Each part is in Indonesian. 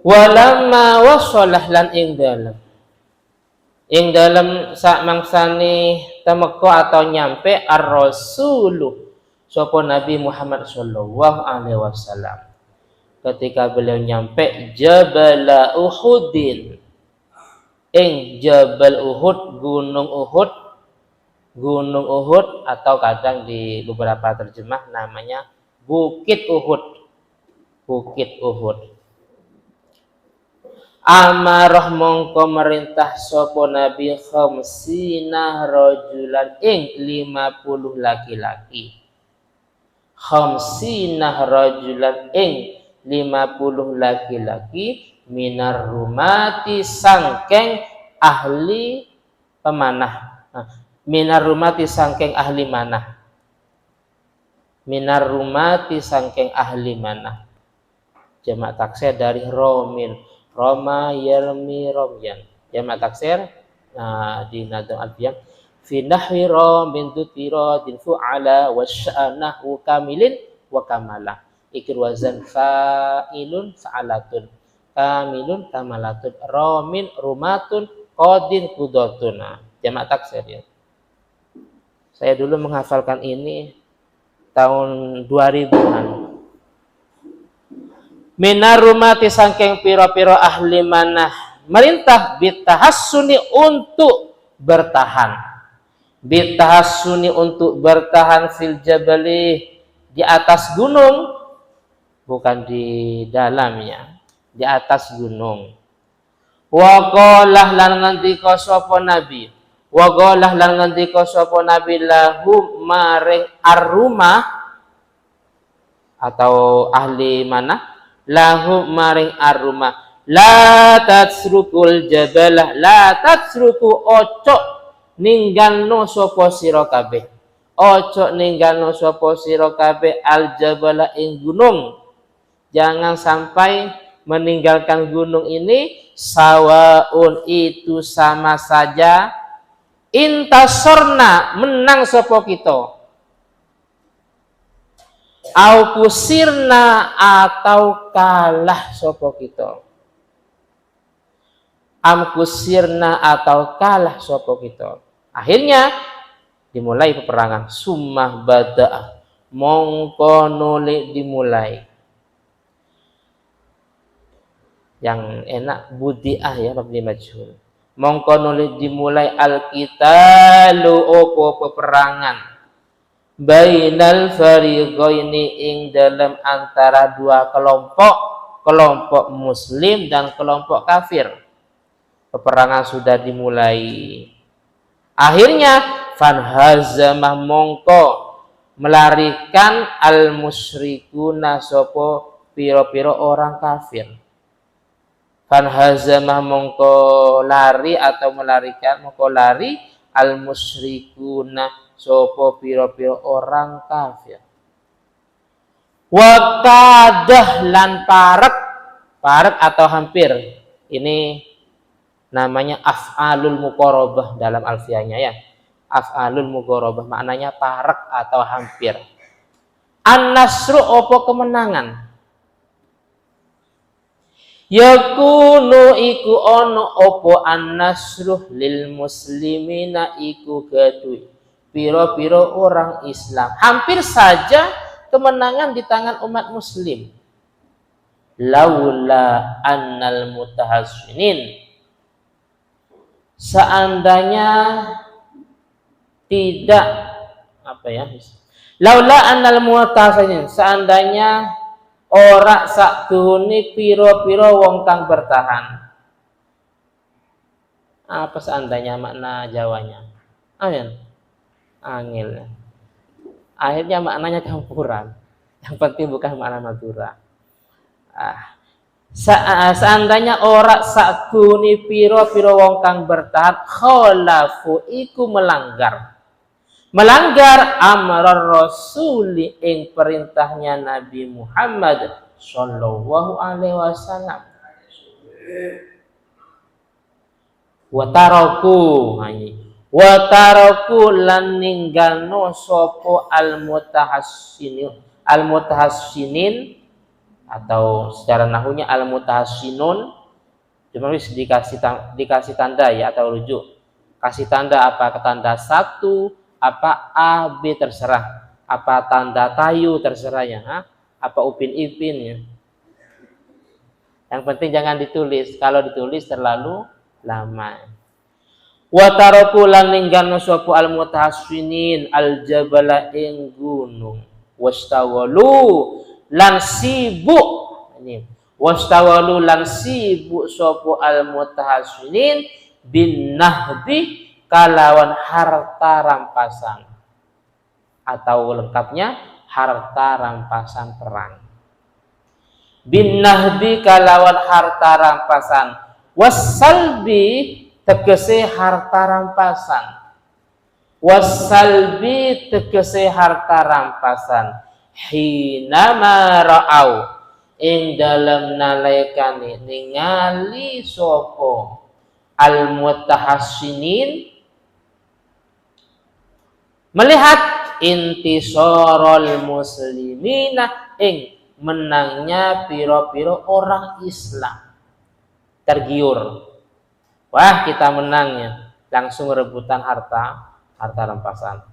Walamma wasalah lan ing dalem sak mangsane temeko atau nyampe ar-rasulu sapa Nabi Muhammad sallallahu alaihi wasallam. Ketika beliau nyampe Jabal Uhudin, ing Jabal Uhud, Gunung Uhud atau kadang di beberapa terjemah namanya Bukit Uhud. Bukit Uhud. Amarah mongko merintah sapa Nabi khamsina rajulan ing 50 laki-laki. Khamsina rajulan ing 50 laki-laki minar rumati sangkeng ahli pemanah. Minar rumati sangkeng ahli manah. Minar rumati sangkeng ahli manah. Jamak taksir dari romin. Roma yarmi romyan. Jamak taksir di nadam al-fiyam fi nahwi ramin tutira din fu'ala wa sya'nahu kamilin wa kamalah. Ikir wazan fa'ilun fa'alatun kamilun kamalatun ramin rumatun qadin qudatun. Jamak taksir ya. Saya dulu menghafalkan ini tahun 2000-an. Minar rumati sangking piro-piro ahli manah merintah bitahassuni untuk bertahan. Bitahassuni untuk bertahan fil jabali di atas gunung, bukan di dalamnya, di atas gunung. Wa qalah lan ngendika sapa nabi. Wa qalah lan ngendika sapa nabi lahu maring ar-rumah atau ahli manah lahu maring ar-rumah la tatsrukul jabalah la tatsruku ojo ninggalno sapa sira kabeh ojo ninggalno sapa sira kabeh al jabala ing gunung. Jangan sampai meninggalkan gunung ini sawaun itu sama saja intasorna menang sapa kita au kusirna atau kalah sapa kita. Am kusirna atau kalah sapa kita. Akhirnya dimulai peperangan. Summah bada'a mongko nuli dimulai. Yang enak budi'ah ya mabni majhul. Mongko nuli dimulai al-qitalu opo peperangan. Bainal fariqaini ing dalam antara dua kelompok muslim dan kelompok kafir. Peperangan sudah dimulai. Akhirnya fanhazamah mongko melarikan al musyrikuna sapa piro-piro orang kafir. Fanhazamah mongko lari atau melarikan mongko lari al musyrikuna sopo piro-piro orang kafir. Wa kadah lan parek atau hampir. Ini namanya af'alul muqarabah dalam alfiyahnya ya. Af'alul muqarabah maknanya parek atau hampir. An-nasru opo kemenangan. Yakunu iku ono opo an-nasru lil muslimina iku gadui piro-piro orang Islam. Hampir saja kemenangan di tangan umat muslim. Laula annal mutahassinin. Seandainya tidak laula annal mutahassinin. Seandainya ora sakduhune piro-piro wong kang bertahan. Apa seandainya makna Jawanya? Amin. Angil. Akhirnya maknanya campuran. Yang penting bukan makna madura. Seandainya ora sakuni piro-piro wong kang bertahan khalafu iku melanggar amrar rasuli ing perintahnya Nabi Muhammad sallallahu alaihi wasallam. Wa taraku lan ninggalno sapa al mutahassinin atau secara nahunya al-mutahassinun, cuma dikasih tanda ya atau rujuk. Kasih tanda apa? Tanda satu, apa A, B terserah. Apa tanda tayu terserah ya. Apa upin ipin ya. Yang penting jangan ditulis. Kalau ditulis terlalu lama. Wa taraku lan ninggalno sapa al mutahassinin al jabala ing gunung wastawalu lan sibuk ini wastawalu lan sibuk sapa al mutahassinin bin nahbi kalawan harta rampasan atau lengkapnya harta rampasan perang. Bin nahbi kalawan harta rampasan wasalbi tegese harta rampasan wasalbi tegese harta rampasan hina mara'au ing dalem nalaikane ningali sapa al mutahassinin melihat intisarul muslimina ing menangnya piro-piro orang Islam tergiur. Wah, kita menangnya. Langsung rebutan harta rampasan.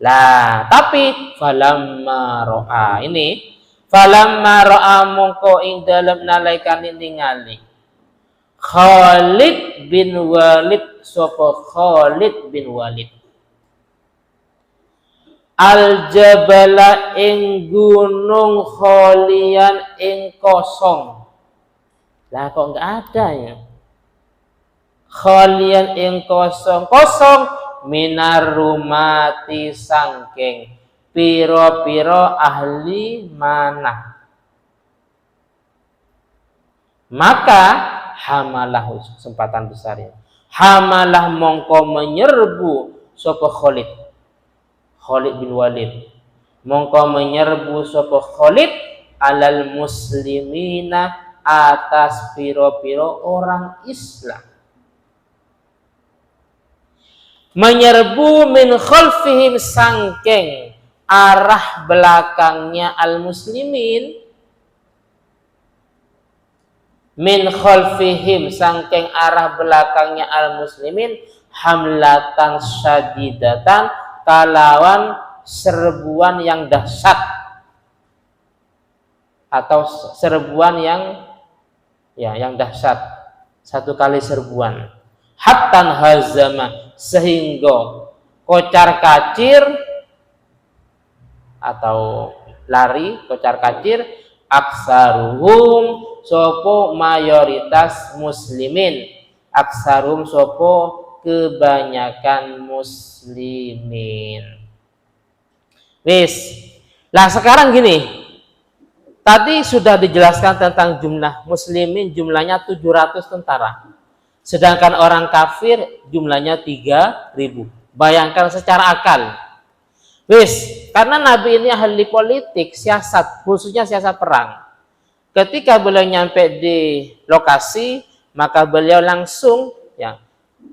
Lah, tapi falamma ra'a ini falamma ra'a mongko ing dalem nalaikan ningali Khalid bin Walid sapa Khalid bin Walid al-jabala ing gunung kholian ing kosong. Lah kok enggak ada ya? Kholian ing kosong minar rumati sangking piro-piro ahli manah. Maka hamalah kesempatan besar ya. Hamalah mongko menyerbu sapa Khalid bin Walid. Mongko menyerbu sapa Khalid alal muslimina atas piro-piro orang Islam. Menyerbu min khalfihim sangking arah belakangnya al-muslimin min khalfihim sangking arah belakangnya al-muslimin hamlatan syadidatan kalawan serbuan yang dahsyat atau serbuan yang dahsyat satu kali serbuan hattan hazama sehingga kocar kacir atau lari kocar kacir aksaruhum sopo mayoritas muslimin aksarum sopo kebanyakan muslimin. Wis lah sekarang gini, tadi sudah dijelaskan tentang jumlah muslimin, jumlahnya 700 tentara. Sedangkan orang kafir jumlahnya 3.000. Bayangkan secara akal. Wis, karena Nabi ini ahli politik, siasat, khususnya siasat perang. Ketika beliau nyampe di lokasi, maka beliau langsung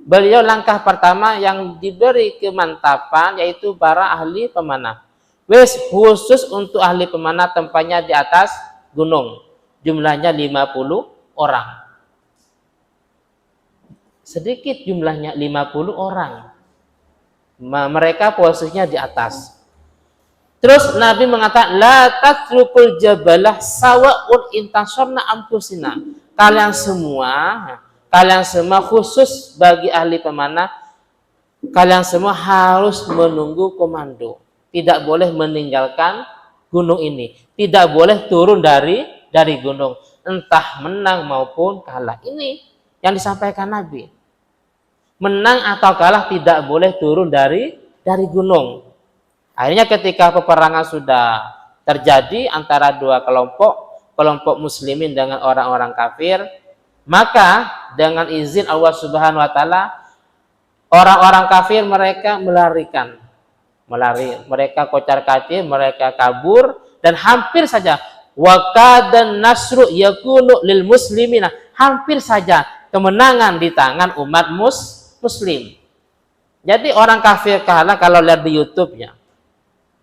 beliau langkah pertama yang diberi kemantapan yaitu para ahli pemanah. Wis, khusus untuk ahli pemanah tempatnya di atas gunung. Jumlahnya 50 orang. Sedikit jumlahnya 50 orang. Mereka posisinya di atas. Terus Nabi mengatakan la tatrukul jabalah sawa'un intasarna ampusina. Kalian semua khusus bagi ahli pemanah, kalian semua harus menunggu komando. Tidak boleh meninggalkan gunung ini. Tidak boleh turun dari gunung. Entah menang maupun kalah. Ini yang disampaikan Nabi. Menang atau kalah tidak boleh turun dari gunung. Akhirnya ketika peperangan sudah terjadi antara dua kelompok muslimin dengan orang-orang kafir, maka dengan izin Allah Subhanahu wa taala orang-orang kafir mereka mereka kocar-kacir, mereka kabur dan hampir saja waqadan nasru yakunu lil muslimina, hampir saja kemenangan di tangan umat muslim. Jadi orang kafir kalah kalau lihat di YouTube-nya.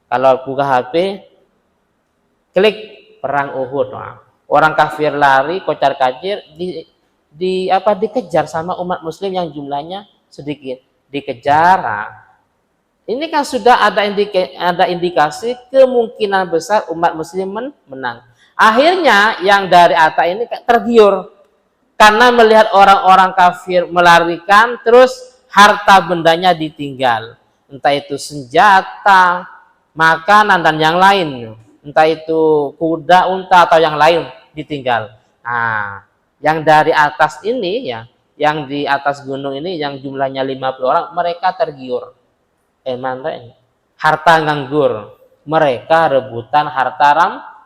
Kalau buka HP, klik perang Uhud. Orang kafir lari kocar-kacir dikejar sama umat muslim yang jumlahnya sedikit. Dikejar. Nah, ini kan sudah ada indikasi kemungkinan besar umat muslim menang. Akhirnya yang dari atas ini tergiur karena melihat orang-orang kafir melarikan, terus harta bendanya ditinggal. Entah itu senjata, makanan, dan yang lain. Entah itu kuda, unta, atau yang lain ditinggal. Nah, yang dari atas ini ya, yang di atas gunung ini yang jumlahnya 50 orang, mereka tergiur. Harta nganggur. Mereka rebutan harta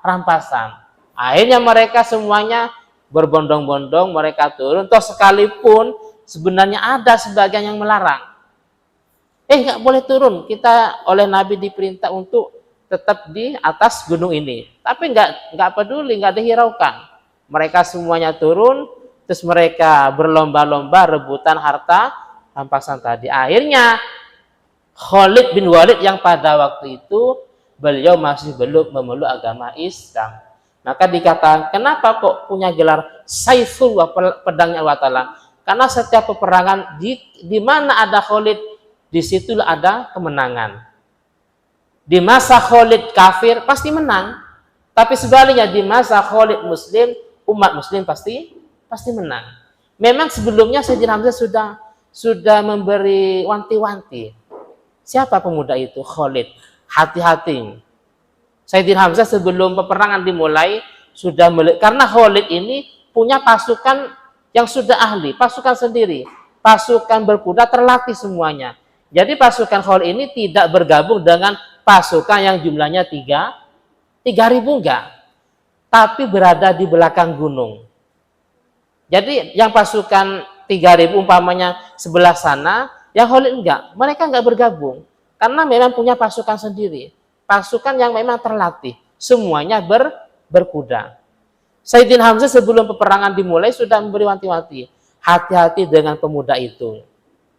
rampasan. Akhirnya mereka semuanya berbondong-bondong, mereka turun. Toh sekalipun sebenarnya ada sebagian yang melarang. Nggak boleh turun. Kita oleh Nabi diperintah untuk tetap di atas gunung ini. Tapi nggak peduli, nggak dihiraukan. Mereka semuanya turun, terus mereka berlomba-lomba rebutan harta rampasan tadi. Akhirnya Khalid bin Walid yang pada waktu itu beliau masih belum memeluk agama Islam. Maka dikatakan, kenapa kok punya gelar Saifullah, pedangnya Allah Ta'ala? Karena setiap peperangan di mana ada Khalid, di situ ada kemenangan. Di masa Khalid kafir pasti menang. Tapi sebaliknya di masa Khalid muslim, umat muslim pasti menang. Memang sebelumnya Sayyidina Hamzah sudah memberi wanti-wanti. Siapa pemuda itu? Khalid. Hati-hati. Sayyidina Hamzah sebelum peperangan dimulai sudah karena Khalid ini punya pasukan yang sudah ahli, pasukan sendiri, pasukan berkuda terlatih semuanya. Jadi pasukan Khalid ini tidak bergabung dengan pasukan yang jumlahnya 3.000 enggak, tapi berada di belakang gunung. Jadi yang pasukan 3.000 umpamanya sebelah sana, yang Khalid enggak, mereka enggak bergabung karena memang punya pasukan sendiri. Pasukan yang memang terlatih, semuanya berkuda. Sayyidina Hamzah sebelum peperangan dimulai sudah memberi wanti-wanti, hati-hati dengan pemuda itu.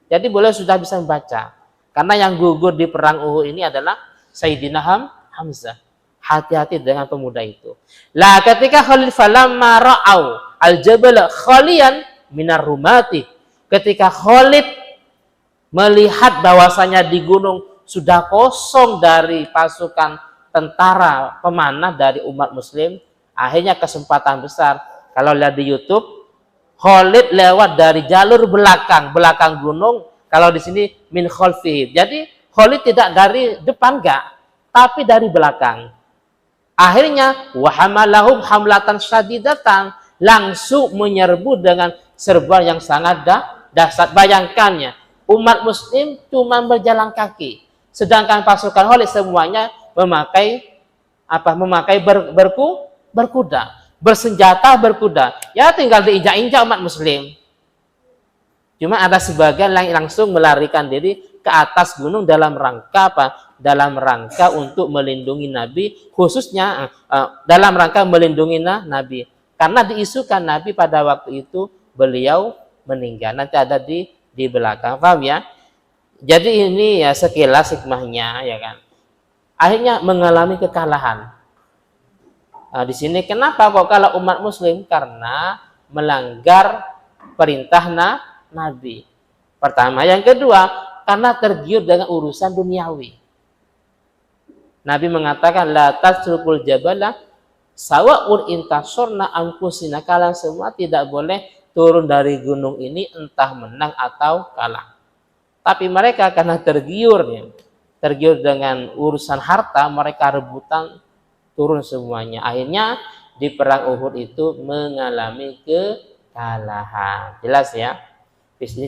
Jadi boleh sudah bisa membaca. Karena yang gugur di perang Uhud ini adalah Sayyidina Hamzah. Hati-hati dengan pemuda itu. Lah ketika Khalid falamma ra'au al-jabal khalian minar rumati. Ketika Khalid melihat bahwasanya di gunung sudah kosong dari pasukan tentara pemanah dari umat muslim, akhirnya kesempatan besar. Kalau lihat di YouTube, Khalid lewat dari jalur belakang gunung. Kalau di sini min khalfihi. Jadi Khalid tidak dari depan enggak, tapi dari belakang. Akhirnya wahamalahum hamlatan syadidatan, langsung menyerbu dengan serbuan yang sangat dahsyat. Bayangkannya, umat muslim cuma berjalan kaki. Sedangkan pasukan Khalid semuanya memakai berkuda, bersenjata berkuda. Ya tinggal diinjak-injak umat muslim. Cuma ada sebagian yang langsung melarikan diri ke atas gunung dalam rangka apa? Dalam rangka untuk melindungi Nabi, khususnya dalam rangka melindungi Nabi. Karena diisukan Nabi pada waktu itu beliau meninggal. Nanti ada di belakang. Paham ya? Jadi ini ya sekilas hikmahnya, ya kan. Akhirnya mengalami kekalahan. Nah, di sini kenapa kok kalah umat muslim? Karena melanggar perintah Nabi. Pertama, yang kedua, karena tergiur dengan urusan duniawi. Nabi mengatakan la tasrukul jabala sawa'un intasorna anfusina. Kalian semua tidak boleh turun dari gunung ini entah menang atau kalah. Tapi mereka karena tergiur dengan urusan harta, mereka rebutan turun semuanya. Akhirnya di perang Uhud itu mengalami kekalahan. Jelas ya? Di sini